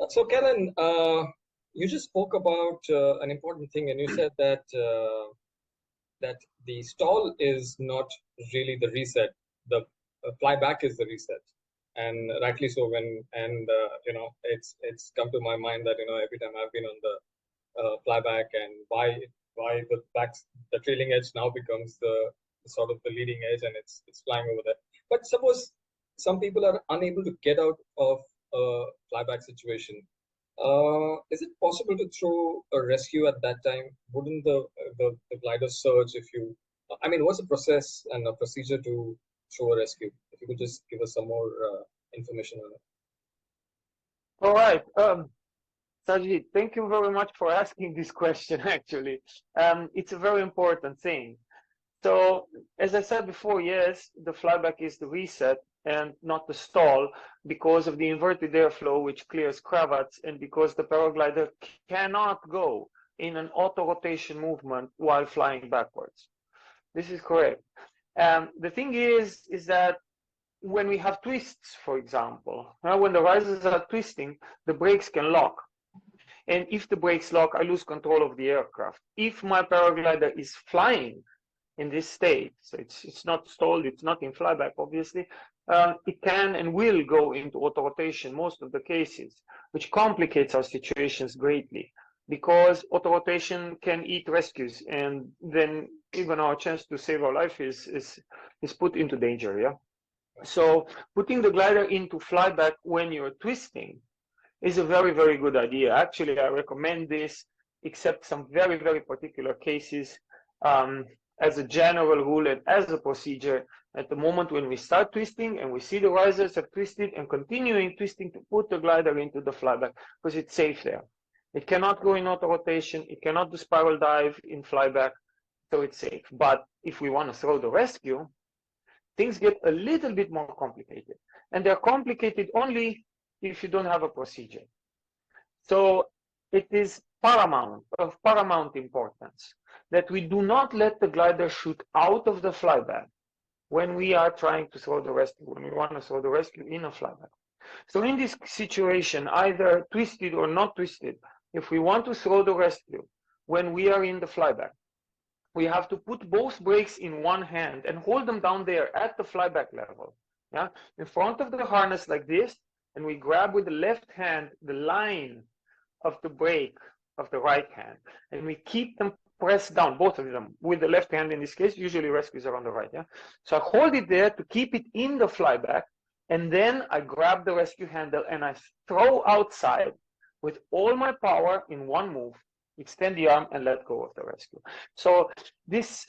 So, Calin, you just spoke about an important thing, and you said that that the stall is not really the reset. The flyback is the reset, and rightly so. It's come to my mind that every time I've been on the flyback, and why the trailing edge now becomes the sort of the leading edge, and it's flying over there. But suppose some people are unable to get out of a flyback situation. Is it possible to throw a rescue at that time? Wouldn't the glider surge if you? I mean, what's the process and a procedure to throw a rescue? If you could just give us some more information on it. All right. Sajid, thank you very much for asking this question, actually. It's a very important thing. So, as I said before, yes, the flyback is the reset and not the stall because of the inverted airflow, which clears cravats, and because the paraglider cannot go in an auto-rotation movement while flying backwards. This is correct. The thing is that when we have twists, for example, when the risers are twisting, the brakes can lock. And if the brakes lock, I lose control of the aircraft. If my paraglider is flying in this state, so it's not stalled, it's not in flyback, obviously, it can and will go into auto-rotation most of the cases, which complicates our situations greatly because auto-rotation can eat rescues, and then even our chance to save our life is put into danger, yeah? So putting the glider into flyback when you're twisting is a very, very good idea. Actually, I recommend this, except some very, very particular cases. As a general rule and as a procedure, at the moment when we start twisting and we see the risers have twisted and continuing twisting, to put the glider into the flyback because it's safe there. It cannot go in auto rotation, it cannot do spiral dive in flyback, so it's safe. But if we want to throw the rescue, things get a little bit more complicated. And they're complicated only if you don't have a procedure. So it is of paramount importance that we do not let the glider shoot out of the flyback when we are trying to throw the rescue, when we want to throw the rescue in a flyback. So in this situation, either twisted or not twisted, if we want to throw the rescue when we are in the flyback, we have to put both brakes in one hand and hold them down there at the flyback level, yeah, in front of the harness like this, and we grab with the left hand the line of the brake of the right hand, and we keep them pressed down, both of them, with the left hand in this case. Usually rescues are on the right, yeah? So I hold it there to keep it in the flyback, and then I grab the rescue handle and I throw outside with all my power in one move, extend the arm and let go of the rescue. So this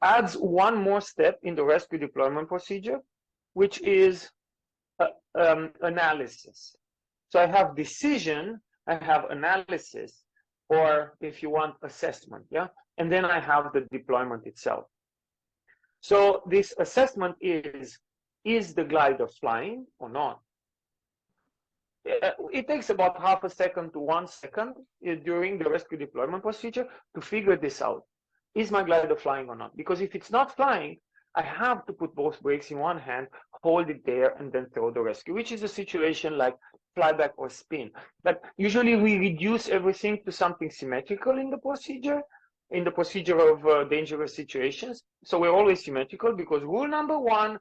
adds one more step in the rescue deployment procedure, which is analysis. So I have decision, I have analysis, or if you want, assessment, yeah? And then I have the deployment itself. So this assessment is the glider flying or not? It takes about half a second to 1 second during the rescue deployment procedure to figure this out. Is my glider flying or not? Because if it's not flying, I have to put both brakes in one hand, hold it there, and then throw the rescue, which is a situation like flyback or spin. But usually we reduce everything to something symmetrical in the procedure of dangerous situations. So we're always symmetrical because rule number one,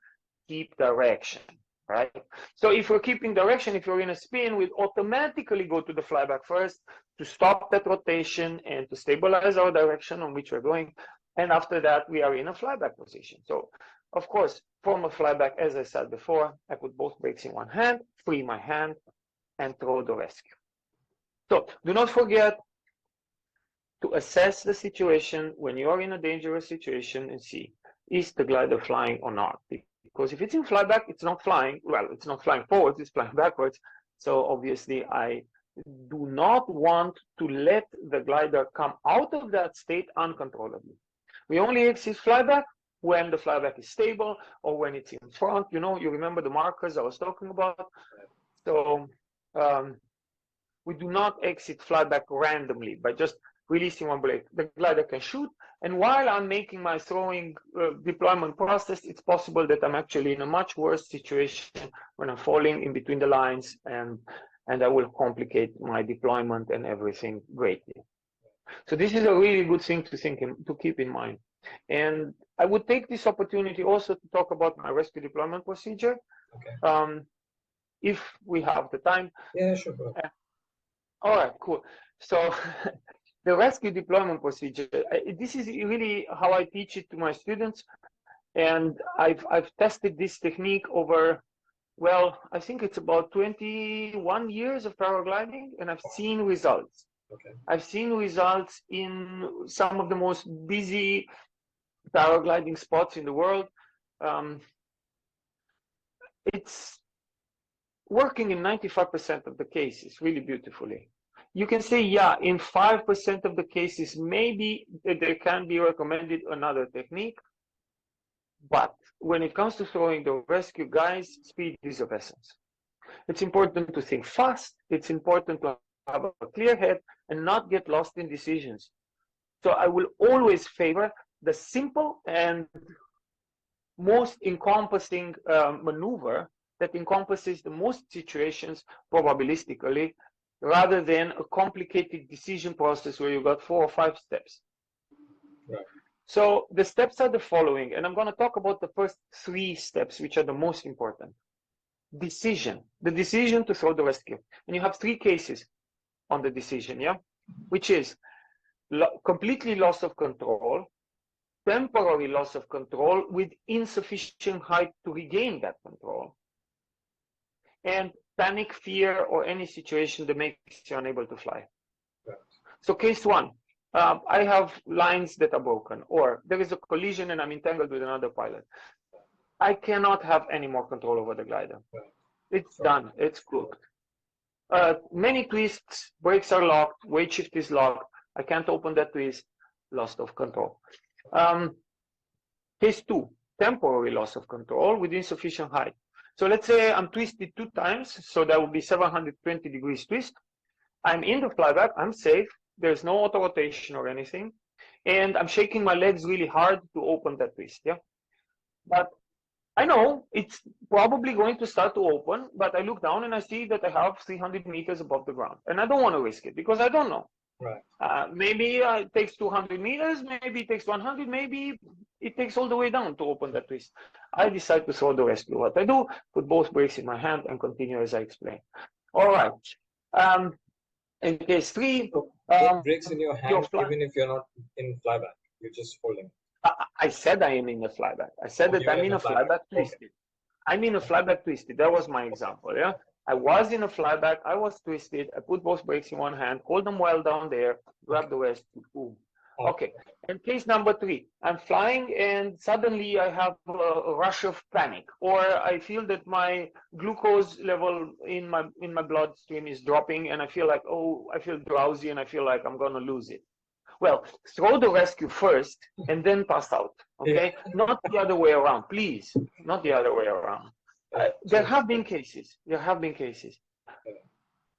keep direction, right? So if we're keeping direction, if you're in a spin, we'd automatically go to the flyback first to stop that rotation and to stabilize our direction on which we're going. And after that, we are in a flyback position. So, of course, from a flyback, as I said before, I put both brakes in one hand, free my hand, and throw the rescue. So, do not forget to assess the situation when you are in a dangerous situation and see, is the glider flying or not? Because if it's in flyback, it's not flying. Well, it's not flying forwards, it's flying backwards. So, obviously, I do not want to let the glider come out of that state uncontrollably. We only exit flyback when the flyback is stable or when it's in front. You know, you remember the markers I was talking about. So we do not exit flyback randomly by just releasing one brake. The glider can shoot, and while I'm making my throwing deployment process, it's possible that I'm actually in a much worse situation when I'm falling in between the lines and and I will complicate my deployment and everything greatly. So this is a really good thing to keep in mind. And I would take this opportunity also to talk about my rescue deployment procedure. Okay. If we have the time. Yeah, sure. All right, cool. So the rescue deployment procedure, this is really how I teach it to my students. And I've tested this technique over, well, I think it's about 21 years of paragliding, and I've seen results. Okay. I've seen results in some of the most busy paragliding spots in the world. It's working in 95% of the cases really beautifully. You can say, yeah, in 5% of the cases, maybe there can be recommended another technique. But when it comes to throwing the rescue, guys, speed is of essence. It's important to think fast. It's important to have a clear head and not get lost in decisions. So I will always favor the simple and most encompassing maneuver that encompasses the most situations probabilistically, rather than a complicated decision process where you got 4 or 5 steps. Right. So the steps are the following, and I'm going to talk about the first 3 steps, which are the most important. Decision, the decision to throw the rescue. And you have 3 cases on the decision, yeah? Which is completely loss of control, temporary loss of control with insufficient height to regain that control, and panic, fear, or any situation that makes you unable to fly. Right. So case 1, I have lines that are broken, or there is a collision and I'm entangled with another pilot. I cannot have any more control over the glider. Right. It's done, it's cooked. Many twists, brakes are locked, weight shift is locked, I can't open that twist, loss of control. Case 2, temporary loss of control with insufficient height. So let's say I'm twisted 2 times, so that would be 720 degrees twist. I'm in the flyback, I'm safe, there's no auto rotation or anything, and I'm shaking my legs really hard to open that twist, yeah? But I know it's probably going to start to open, but I look down and I see that I have 300 meters above the ground, and I don't want to risk it because I don't know. Right. Maybe it takes 200 meters, maybe it takes 100, maybe it takes all the way down to open that twist. I decide to throw the rescue. What I do, put both brakes in my hand and continue as I explain. All right. In case 3, Put brakes in your hand even if you're not in flyback. You're just holding. I said I am in a flyback. I said that I'm in a flyback twisted. Okay. I'm in a flyback twisted. That was my example, yeah? I was in a flyback, I was twisted, I put both brakes in one hand, hold them well down there, grab the rest, boom. Okay, and case number 3, I'm flying and suddenly I have a rush of panic, or I feel that my glucose level in my bloodstream is dropping and I feel like, oh, I feel drowsy and I feel like I'm gonna lose it. Well, throw the rescue first and then pass out, okay? Yeah. Not the other way around, please, not the other way around. There have been cases.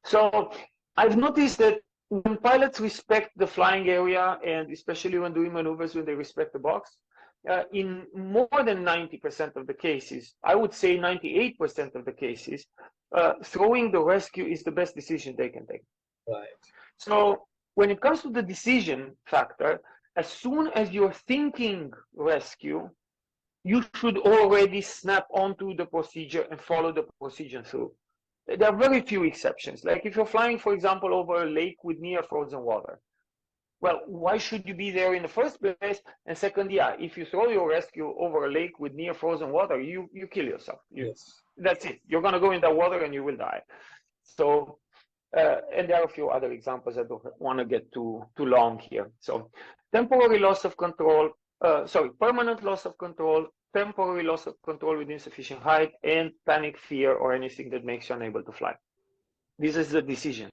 So I've noticed that when pilots respect the flying area, and especially when doing maneuvers, when they respect the box, in more than 90% of the cases, I would say 98% of the cases, throwing the rescue is the best decision they can take. Right. So when it comes to the decision factor, as soon as you're thinking rescue, you should already snap onto the procedure and follow the procedure through. There are very few exceptions. Like if you're flying, for example, over a lake with near frozen water. Well, why should you be there in the first place? And second, yeah, if you throw your rescue over a lake with near frozen water, you kill yourself. Yes. That's it. You're going to go in that water and you will die. So, and there are a few other examples. I don't want to get too long here. So temporary loss of control, permanent loss of control, temporary loss of control with insufficient height, and panic, fear, or anything that makes you unable to fly. This is the decision.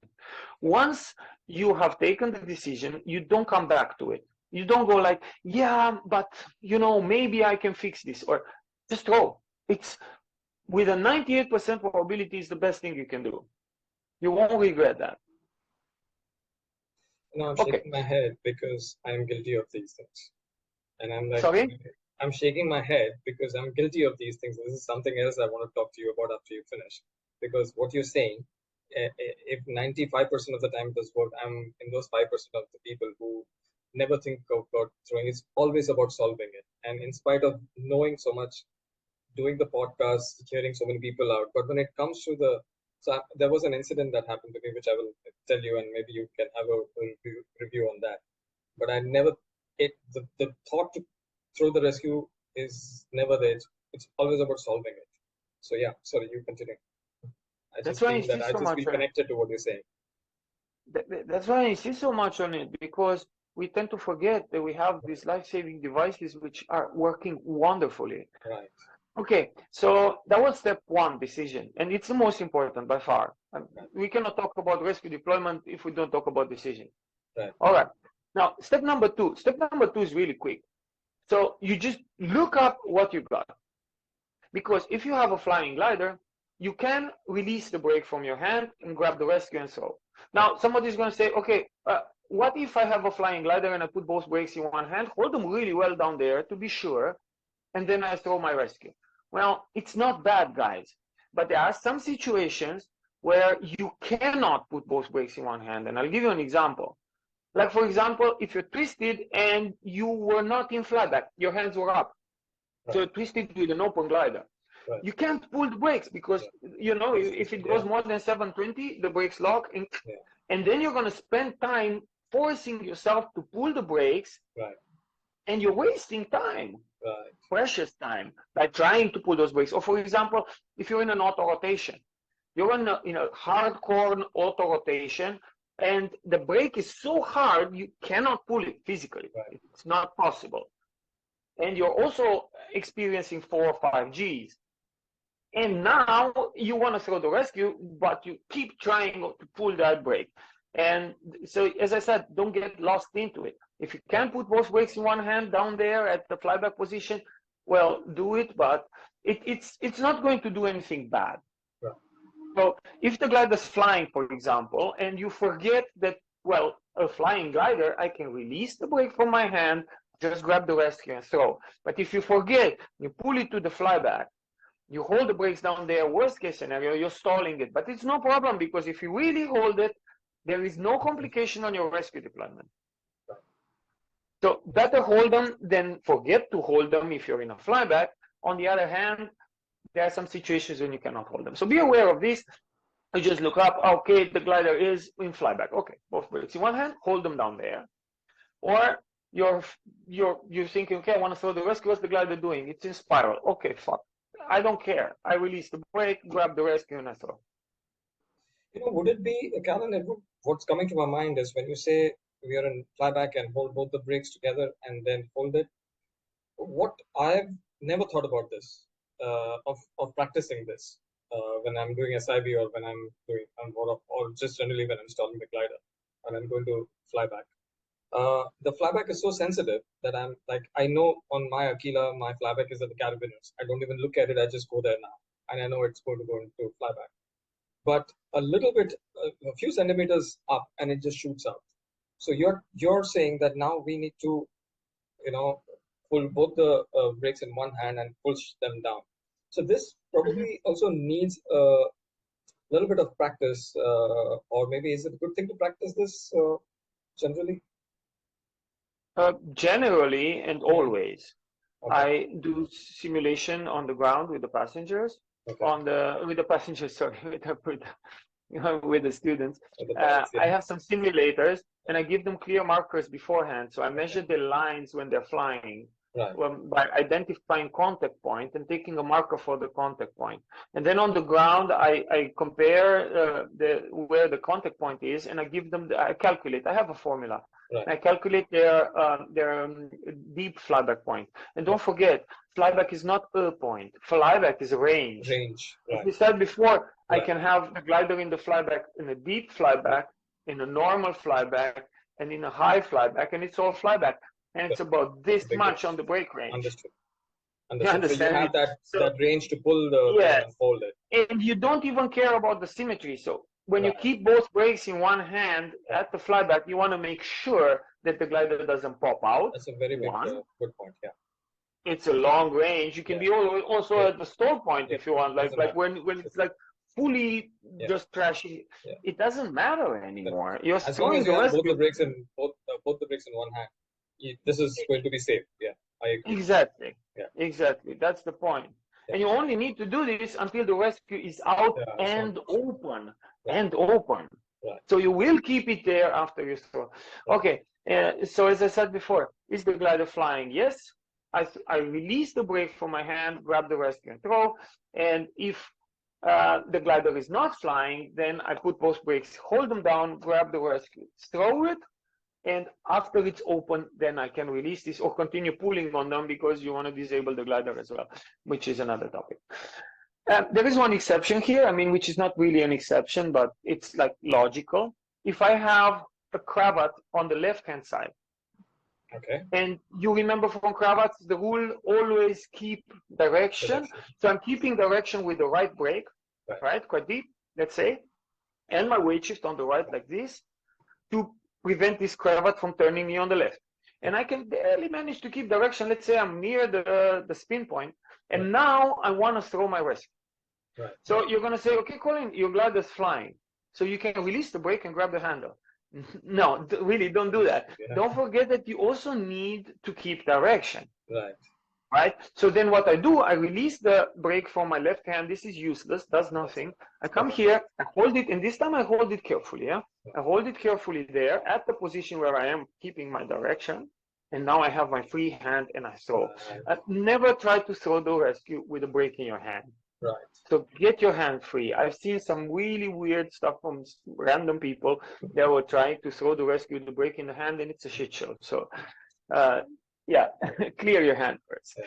Once you have taken the decision, you don't come back to it. You don't go like, yeah, but maybe I can fix this, or just throw. It's with a 98% probability is the best thing you can do. You won't regret that. No, I'm shaking my head because I'm guilty of these things. And I'm like, sorry? I'm shaking my head because I'm guilty of these things. This is something else I want to talk to you about after you finish. Because what you're saying if 95% of the time it does work, I'm in those 5% of the people who never think about throwing. It's always about solving it. And in spite of knowing so much, doing the podcast, hearing so many people out, but when it comes to there was an incident that happened to me, which I will tell you, and maybe you can have a review on that. But I never, the thought to throw the rescue is never there. It's always about solving it. So yeah, sorry, you continue. I That's just why I feel that insist I so just much feel on it. connected to what you're saying. That's why I insist so much on it, because we tend to forget that we have these life-saving devices which are working wonderfully. Right. Okay, so that was step one, decision, and it's the most important by far. We cannot talk about rescue deployment if we don't talk about decision. Right. All right. Now, step number two. Step number two is really quick. So you just look up what you got, because if you have a flying glider, you can release the brake from your hand and grab the rescue and throw. Now, somebody's going to say, okay, what if I have a flying glider and I put both brakes in one hand, hold them really well down there to be sure, and then I throw my rescue? Well, it's not bad, guys, but there are some situations where you cannot put both brakes in one hand, and I'll give you an example. Like, for example, if you're twisted and you were not in flyback, your hands were up, right. So you're twisted with an open glider. Right. You can't pull the brakes because, you know, if it goes more than 720, the brakes lock, and then you're going to spend time forcing yourself to pull the brakes, right. And you're wasting time, right. Precious time, by trying to pull those brakes. Or, for example, if you're in an auto rotation, you're in a hardcore auto rotation, and the brake is so hard you cannot pull it physically. Right. It's not possible. And you're also experiencing 4 or 5 Gs. And now you want to throw the rescue, but you keep trying to pull that brake. And so, as I said, don't get lost into it. If you can put both brakes in one hand down there at the flyback position, well, do it, but it's not going to do anything bad. Right. So if the glider is flying, for example, and you forget that, well, a flying glider, I can release the brake from my hand, just grab the rescue and throw. But if you forget, you pull it to the flyback, you hold the brakes down there, worst case scenario, you're stalling it. But it's no problem, because if you really hold it, there is no complication on your rescue deployment. So better hold them than forget to hold them if you're in a flyback. On the other hand, there are some situations when you cannot hold them. So be aware of this. You just look up, okay, the glider is in flyback. Okay, both brakes in one hand, hold them down there. Or you're thinking, okay, I want to throw the rescue. What's the glider doing? It's in spiral. Okay, fuck. I don't care. I release the brake, grab the rescue, and I throw. You know, would it be, Calin, what's coming to my mind is when you say we are in flyback and hold both the brakes together and then hold it. What I've never thought about this, of practicing this when I'm doing SIV or when I'm doing or just generally when I'm installing the glider and I'm going to flyback. The flyback is so sensitive that I'm like, I know on my Aquila, my flyback is at the carabiners. I don't even look at it. I just go there now, and I know it's going to go into flyback. But a little bit, a few centimeters up, and it just shoots out. So you're saying that now we need to, you know, pull both the brakes in one hand and push them down. So this probably also needs a little bit of practice, or maybe is it a good thing to practice this generally? Generally and always, okay. I do simulation on the ground with the passengers. Okay. With the passengers, sorry, with the students. I have some simulators, and I give them clear markers beforehand. So I measure the lines when they're flying, right. By identifying contact point and taking a marker for the contact point. And then on the ground, I compare where the contact point is, and I give them. I calculate. I have a formula. Right. I calculate their deep flyback point. And don't forget, flyback is not a point. Flyback is a range. Range. Right. As we said before, right. I can have the glider in the flyback, in a deep flyback, in a normal flyback, and in a high flyback, and it's all flyback. And it's about this much on the brake range. Understood. You understand? So you have that range to pull the and hold it. And you don't even care about the symmetry. So when you keep both brakes in one hand at the flyback, you want to make sure that the glider doesn't pop out. That's a very big, good point. Yeah. It's a long range. You can be also at the stall point if you want, like when it's like fully Yeah. just trashing, Yeah. it doesn't matter anymore. You're As long throwing as you the have both rescue. the brakes in both the brakes in one hand, this is going to be safe. Yeah, I agree. Exactly. Yeah. Exactly. That's the point. Yeah. And you only need to do this until the rescue is out Yeah, and so, open. right. And open. Right. So you will keep it there after you throw. Right. Okay. So as I said before, is the glider flying? Yes. I release the brake from my hand, grab the rescue and throw. And if the glider is not flying, then I put both brakes, hold them down, grab the rescue, throw it, and after it's open, then I can release this or continue pulling on them because you want to disable the glider as well, which is another topic. There is one exception here, I mean, which is not really an exception, but it's like logical. If I have a cravat on the left-hand side, Okay. and you remember from cravats, the rule always keep direction. So I'm keeping direction with the right brake, right, quite deep, let's say, and my weight shift on the right like this to prevent this cravat from turning me on the left. And I can barely manage to keep direction. Let's say I'm near the spin point, and now I want to throw my rescue. Right. So you're going to say, okay, Colin, your glider's flying. So you can release the brake and grab the handle. No, really, don't do that. Yeah. Don't forget that you also need to keep direction. Right. Right? So then what I do, I release the brake from my left hand. This is useless, does nothing. I come here, I hold it, and this time I hold it carefully. Yeah, I hold it carefully there at the position where I am keeping my direction. And now I have my free hand and I throw. Never try to throw the rescue with a brake in your hand. Right. So get your hand free. I've seen some really weird stuff from random people that were trying to throw the rescue with the brake in the hand, and it's a shit show. So, yeah, clear your hand first.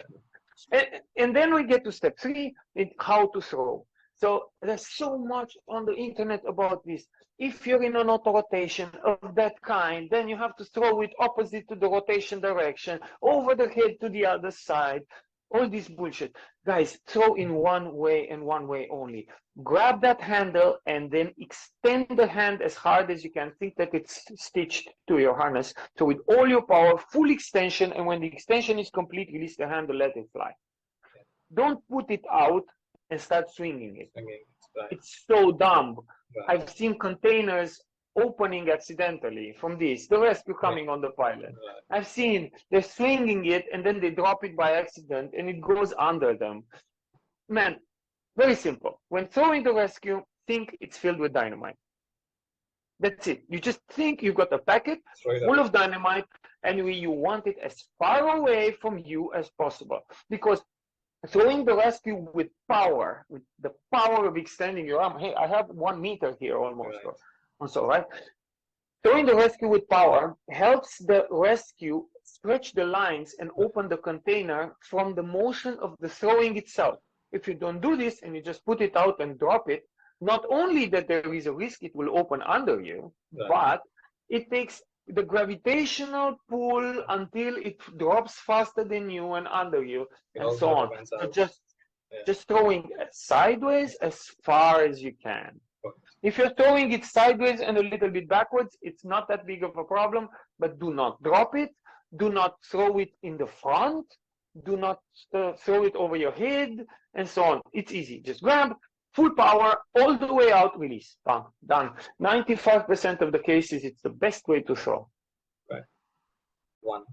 And then we get to step 3, how to throw. So there's so much on the internet about this. If you're in an auto rotation of that kind, then you have to throw it opposite to the rotation direction, over the head to the other side. All this bullshit. Guys, throw in one way and one way only. Grab that handle and then extend the hand as hard as you can. Think that it's stitched to your harness. So with all your power, full extension, and when the extension is complete, release the handle, let it fly. Don't put it out and start swinging it. It's so dumb. I've seen containers opening accidentally from this, the rescue coming on the pilot. I've seen they're swinging it and then they drop it by accident and it goes under them. Man, very simple. When throwing the rescue, think it's filled with dynamite. That's it. You just think you've got a packet full of dynamite and you want it as far away from you as possible. Because throwing the rescue with power, with the power of extending your arm, hey, I have 1 meter here almost. Also, right? Throwing the rescue with power helps the rescue stretch the lines and open the container from the motion of the throwing itself. If you don't do this and you just put it out and drop it, not only that there is a risk it will open under you, but it takes the gravitational pull until it drops faster than you and under you, and so on. So just throwing sideways as far as you can. If you're throwing it sideways and a little bit backwards, it's not that big of a problem, but do not drop it. Do not throw it in the front. Do not throw it over your head, and so on. It's easy. Just grab, full power, all the way out, release. Bam, done. 95% of the cases, it's the best way to throw. Right. 1.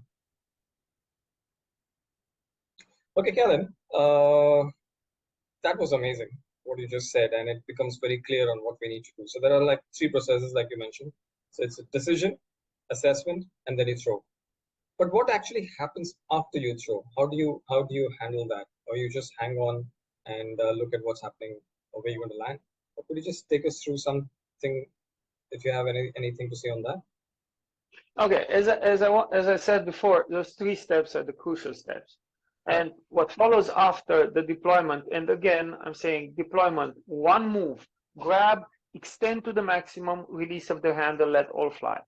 Okay, Calin, that was amazing, what you just said, and it becomes very clear on what we need to do. So there are like 3 processes, like you mentioned. So it's a decision, assessment, and then you throw. But what actually happens after you throw? How do you handle that? Or you just hang on and look at what's happening or where you're going to land? Or could you just take us through something, if you have anything to say on that? Okay, as I said before, those 3 steps are the crucial steps. And what follows after the deployment, and again, I'm saying deployment, 1 move, grab, extend to the maximum, release of the handle, let all fly.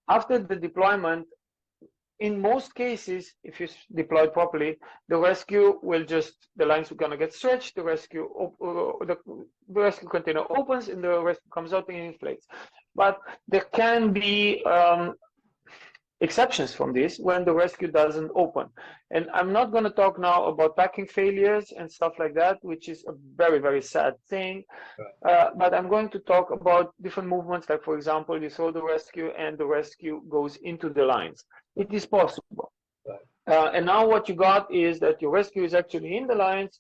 After the deployment, in most cases, if you deploy properly, the rescue will the lines are going to get stretched, the rescue container opens and the rescue comes out and inflates. But there can be exceptions from this when the rescue doesn't open. And I'm not going to talk now about packing failures and stuff like that, which is a very, very sad thing. But I'm going to talk about different movements, like, for example, you throw the rescue and the rescue goes into the lines. It is possible. And now what you got is that your rescue is actually in the lines,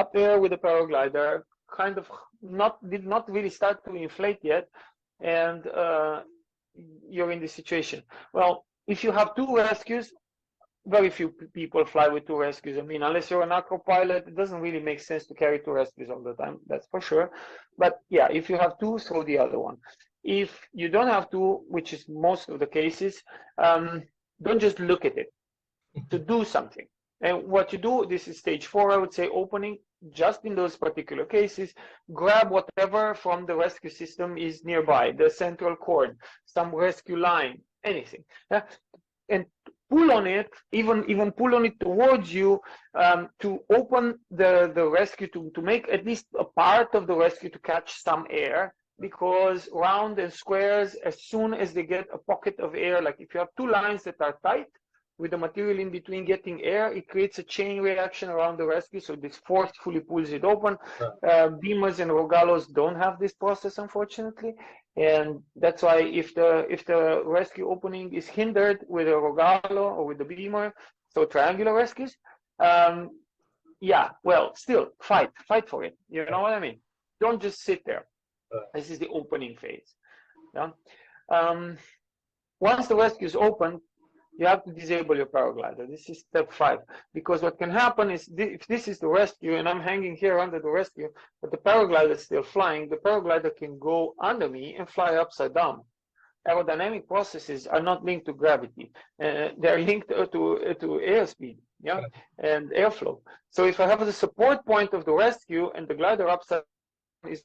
up there with the paraglider, kind of did not really start to inflate yet, and you're in this situation. Well, if you have two rescues, very few people fly with two rescues. I mean, unless you're an acro pilot, it doesn't really make sense to carry two rescues all the time, that's for sure. But yeah, if you have two, throw the other one. If you don't have two, which is most of the cases, don't just look at it, to do something. And what you do, this is stage 4, I would say, opening, just in those particular cases, grab whatever from the rescue system is nearby, the central cord, some rescue line, anything. And pull on it, even pull on it towards you, to open the rescue, to make at least a part of the rescue to catch some air, because round and squares, as soon as they get a pocket of air, like if you have two lines that are tight, with the material in between getting air, it creates a chain reaction around the rescue, so this forcefully pulls it open. Beamers and Rogallos don't have this process, unfortunately, and that's why if the rescue opening is hindered with a Rogallo or with the beamer, so triangular rescues, yeah, well, still fight for it. You know what I mean? Don't just sit there. This is the opening phase. Yeah. Once the rescue is open, you have to disable your paraglider. This is step 5, because what can happen is, if this is the rescue and I'm hanging here under the rescue, but the paraglider is still flying, the paraglider can go under me and fly upside down. Aerodynamic processes are not linked to gravity. They're linked to airspeed, yeah, and airflow. So if I have the support point of the rescue and the glider upside down, is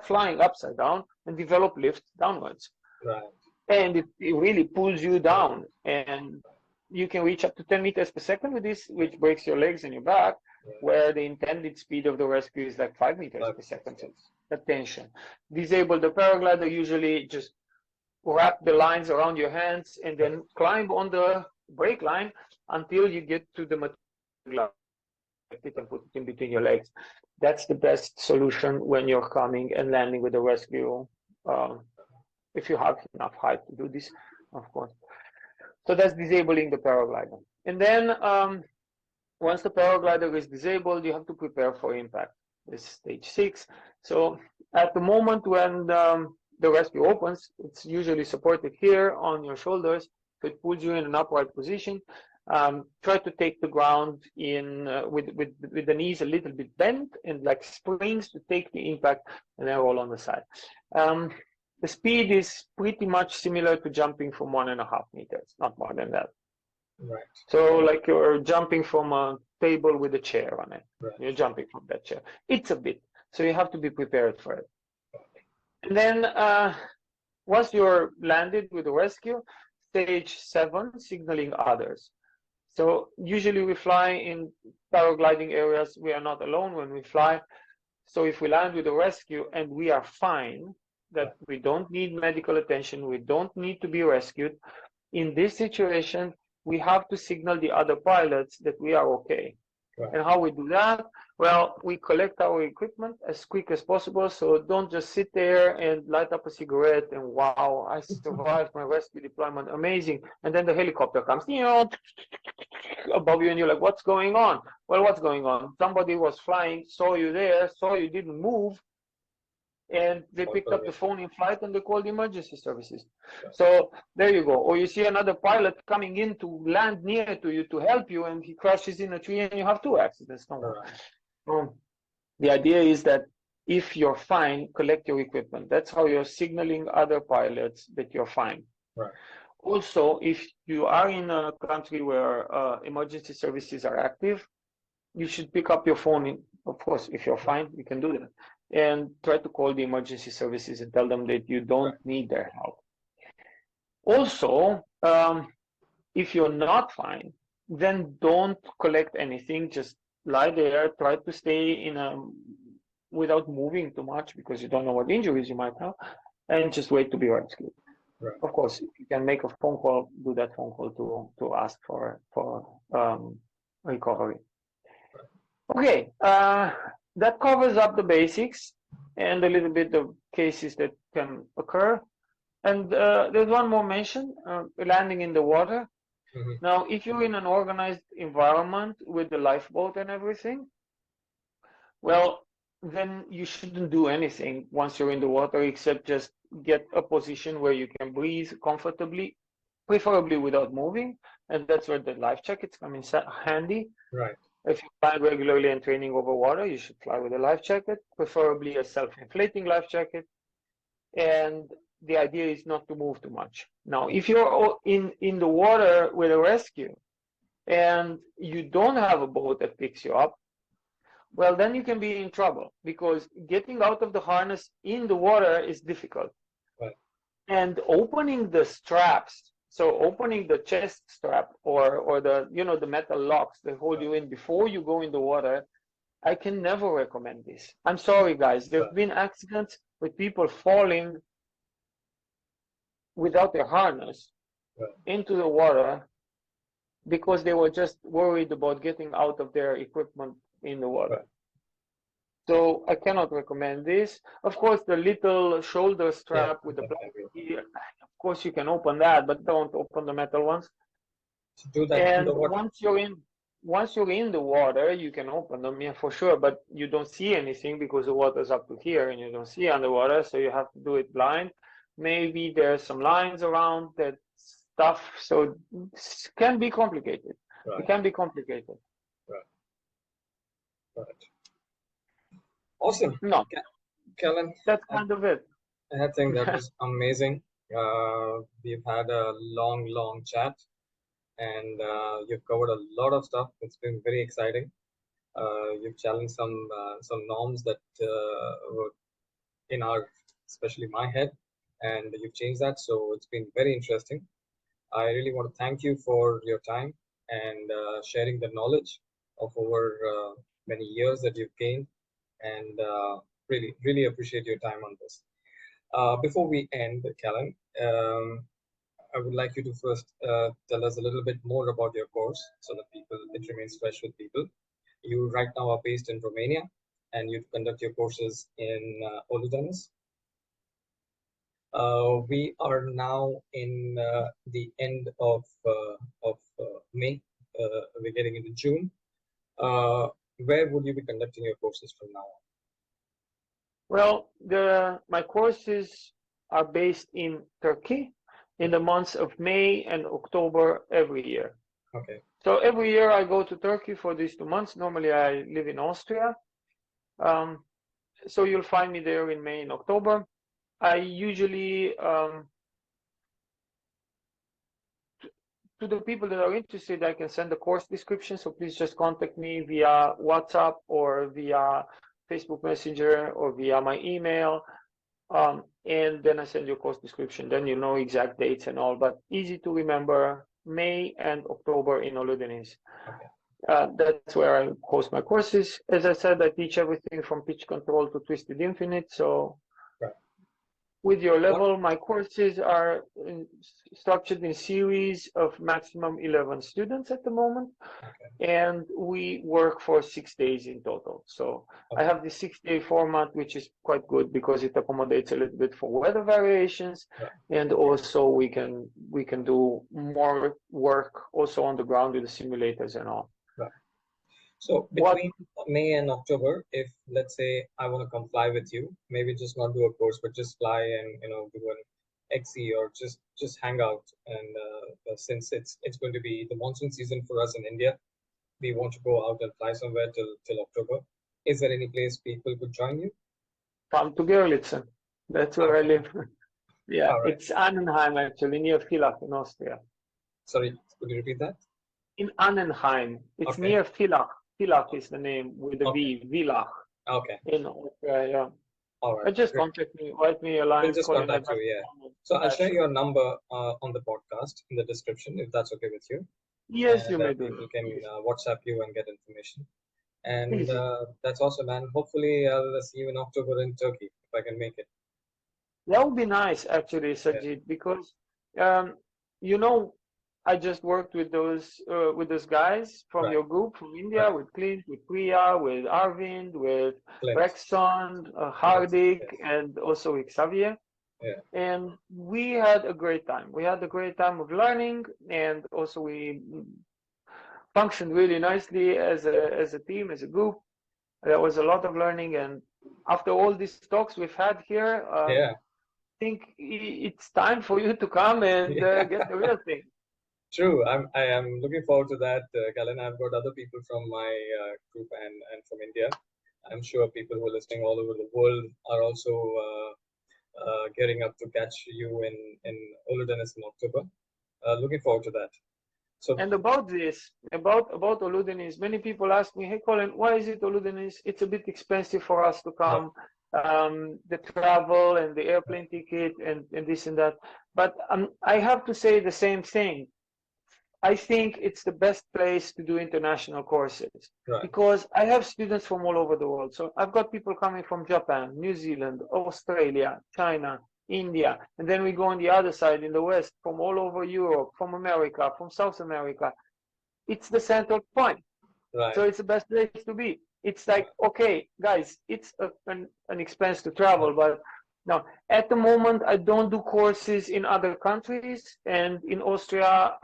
flying upside down and develop lift downwards. Right. And it really pulls you down, and you can reach up to 10 meters per second with this, which breaks your legs and your back, where the intended speed of the rescue is like 5 meters per second. So attention. Disable the paraglider, usually just wrap the lines around your hands and then climb on the brake line until you get to the material and put it in between your legs. That's the best solution when you're coming and landing with the rescue. If you have enough height to do this, of course. So that's disabling the paraglider. And then once the paraglider is disabled, you have to prepare for impact. This is stage 6. So at the moment when the rescue opens, it's usually supported here on your shoulders. So it pulls you in an upright position. Try to take the ground in with the knees a little bit bent and like springs to take the impact, and then roll on the side. The speed is pretty much similar to jumping from 1.5 meters, not more than that. Right. So like you're jumping from a table with a chair on it. Right. You're jumping from that chair. It's a bit, so you have to be prepared for it. And then once you're landed with the rescue, stage 7, signaling others. So usually we fly in paragliding areas. We are not alone when we fly. So if we land with a rescue and we are fine, that we don't need medical attention, we don't need to be rescued, in this situation, we have to signal the other pilots that we are okay. Right. And how we do that? Well, we collect our equipment as quick as possible. So don't just sit there and light up a cigarette and wow, I survived my rescue deployment, amazing. And then the helicopter comes, you know, above you, and you're like, what's going on? Well, what's going on? Somebody was flying, saw you there, saw you didn't move, and they picked up the phone in flight and they called emergency services. So there you go. Or you see another pilot coming in to land near to you to help you, and he crashes in a tree and you have 2 accidents. The idea is that if you're fine, collect your equipment. That's how you're signaling other pilots that you're fine. Right. Also, if you are in a country where emergency services are active, you should pick up your phone. Of course, if you're fine, you can do that. And try to call the emergency services and tell them that you don't need their help. Also, if you're not fine, then don't collect anything. Just lie there, try to stay in without moving too much, because you don't know what injuries you might have, and just wait to be rescued. Right. Of course, if you can make a phone call, do that phone call to ask for recovery. Okay, that covers up the basics and a little bit of cases that can occur. And there's one more mention, landing in the water. Hmm. Now, if you're in an organized environment with the lifeboat and everything, well, then you shouldn't do anything once you're in the water except just get a position where you can breathe comfortably, preferably without moving. And that's where the life jackets come in handy. Right. If you fly regularly and training over water, you should fly with a life jacket, preferably a self-inflating life jacket. And the idea is not to move too much. Now, if you're in the water with a rescue and you don't have a boat that picks you up, well, then you can be in trouble because getting out of the harness in the water is difficult. Right. And opening the straps, so opening the chest strap or the the metal locks that hold you in before you go in the water, I can never recommend this. I'm sorry, guys. There have been accidents with people falling without their harness Right. into the water because they were just worried about getting out of their equipment in the water. Right. So I cannot recommend this. Of course, the little shoulder strap Yeah, with the that can plastic be. gear, of course you can open that, but don't open the metal ones. To do that And underwater. once you're in the water, you can open them, yeah, for sure, but you don't see anything because the water's up to here and you don't see underwater, so you have to do it blind. Maybe there's some lines around that stuff, so it can be complicated. Right. It can be complicated. Right. Right. Awesome. No, Calin, that's I, kind of it. I think that was amazing. We've had a long chat, and you've covered a lot of stuff. It's been very exciting. You've challenged some norms that were in our, especially my head, and you've changed that. So it's been very interesting. I really want to thank you for your time and sharing the knowledge of over many years that you've gained, and really appreciate your time on this. Before we end, Callan, I would like you to first tell us a little bit more about your course so that it remains fresh with people. You right now are based in Romania and you conduct your courses in Oludenis. We are now in the end of May. We're getting into June. Where would you be conducting your courses from now on? Well, my courses are based in Turkey in the months of May and October every year. Okay. So every year I go to Turkey for these 2 months. Normally I live in Austria. So you'll find me there in May and October. I usually, to the people that are interested, I can send a course description. So please just contact me via WhatsApp or via Facebook Messenger or via my email. And then I send you a course description. Then you know exact dates and all, but easy to remember, May and October in Oludenis. Okay. That's where I host my courses. As I said, I teach everything from pitch control to twisted infinite. So right. With your level, my courses are structured in series of maximum 11 students at the moment. Okay. And we work for 6 days in total. So okay. I have the 6-day format, which is quite good because it accommodates a little bit for weather variations. Right. And also we can do more work also on the ground with the simulators and all. Right. So between May and October, if let's say I want to come fly with you, maybe just not do a course, but just fly and do an XC or just hang out. And since it's going to be the monsoon season for us in India, we want to go out and fly somewhere till October. Is there any place people could join you? Come to Görlitz. That's where I live. Yeah, right. It's Annenheim actually, near Villach in Austria. Sorry, could you repeat that? In Annenheim. It's near Villach. Villach is the name with a V. Villach. Okay. In Austria, yeah. All right. Just contact me, write me a line. We'll just contact you, yeah. So I'll share your number on the podcast in the description, if that's okay with you. Yes, you may do. People can WhatsApp you and get information. And that's awesome, man. Hopefully I'll see you in October in Turkey, if I can make it. That would be nice, actually, Yeah, Sajid, because um, you know, I just worked with those guys from right, your group from India, right. with Clint, with Priya, with Arvind, with Clint. Rexon, Yes, Hardik, yes, and also with Xavier. yeah, And we had a great time. We had a great time of learning, and also we functioned really nicely as a team, as a group. There was a lot of learning, and after all these talks we've had here, yeah, think it's time for you to come and yeah. get the real thing. True. I am looking forward to that, Calin. I've got other people from my group and from India. I'm sure people who are listening all over the world are also gearing up to catch you in Uludenis in October. Looking forward to that. So, And about this, about Oludenis, many people ask me, "Hey, Colin, why is it Oludenis? It's a bit expensive for us to right, come, the travel and the right, airplane ticket and this and that." But I have to say the same thing. I think it's the best place to do international courses right, because I have students from all over the world. So I've got people coming from Japan, New Zealand, Australia, China, India, and then we go on the other side in the West from all over Europe, from America, from South America. It's the central point. right, So it's the best place to be. It's like, right, okay, guys, it's an expense to right, travel, but no, at the moment, I don't do courses in other countries. And in Austria,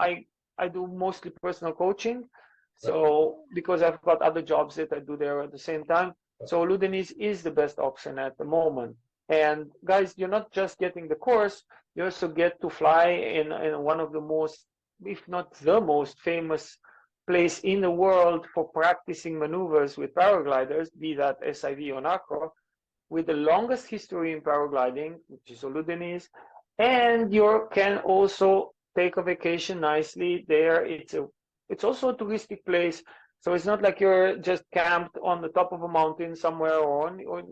I do mostly personal coaching. right, So because I've got other jobs that I do there at the same time. right, So Ludenis is the best option at the moment. And guys, you're not just getting the course, you also get to fly in one of the most, if not the most famous place in the world for practicing maneuvers with paragliders, be that SIV or NACRO, with the longest history in paragliding, which is Oludenis, and you can also take a vacation nicely there. It's also a touristic place, so it's not like you're just camped on the top of a mountain somewhere or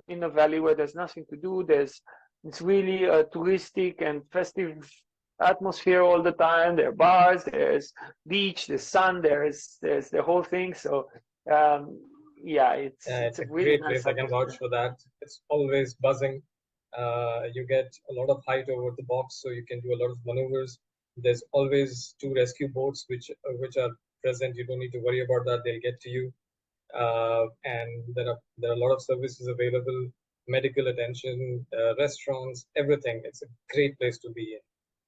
in a valley where there's nothing to do. It's really a touristic and festive atmosphere all the time. There are bars, there's beach, there's sun, there's the whole thing. So um, yeah, it's It's a a really great nice place. I can vouch atmosphere. for that. It's always buzzing. You get a lot of height over the box, so you can do a lot of maneuvers. There's always two rescue boats which are present. You don't need to worry about that. They'll get to you. And there are a lot of services available, medical attention, restaurants, everything. It's a great place to be in.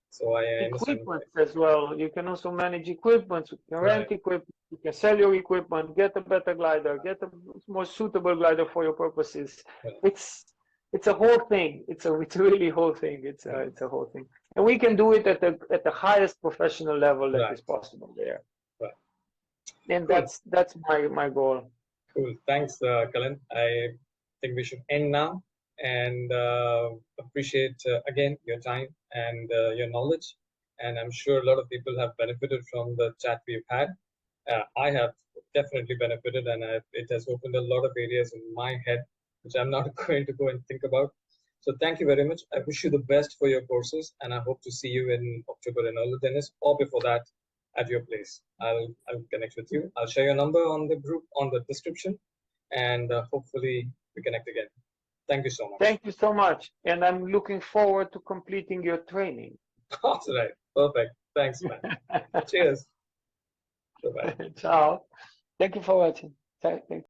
So I understand why. Equipment as well. You can also manage equipment. You can Right, rent equipment. You can sell your equipment. Get a better glider. Get a more suitable glider for your purposes. right, It's it's a whole thing. It's really whole thing. right, It's a whole thing, and we can do it at the highest professional level that right, is possible there. right. And Cool. that's my goal. Cool. Thanks, Kalin. I think we should end now and appreciate again your time and your knowledge. And I'm sure a lot of people have benefited from the chat we've had. I have definitely benefited, and it has opened a lot of areas in my head which I'm not going to go and think about. So thank you very much. I wish you the best for your courses, and I hope to see you in October in Olu Tennis or before that at your place. I'll connect with you. I'll share your number on the group on the description, and hopefully we connect again. Thank you so much. Thank you so much, and I'm looking forward to completing your training. All right, perfect. Thanks, man. Cheers. Bye bye. Ciao. Thank you for watching. Thank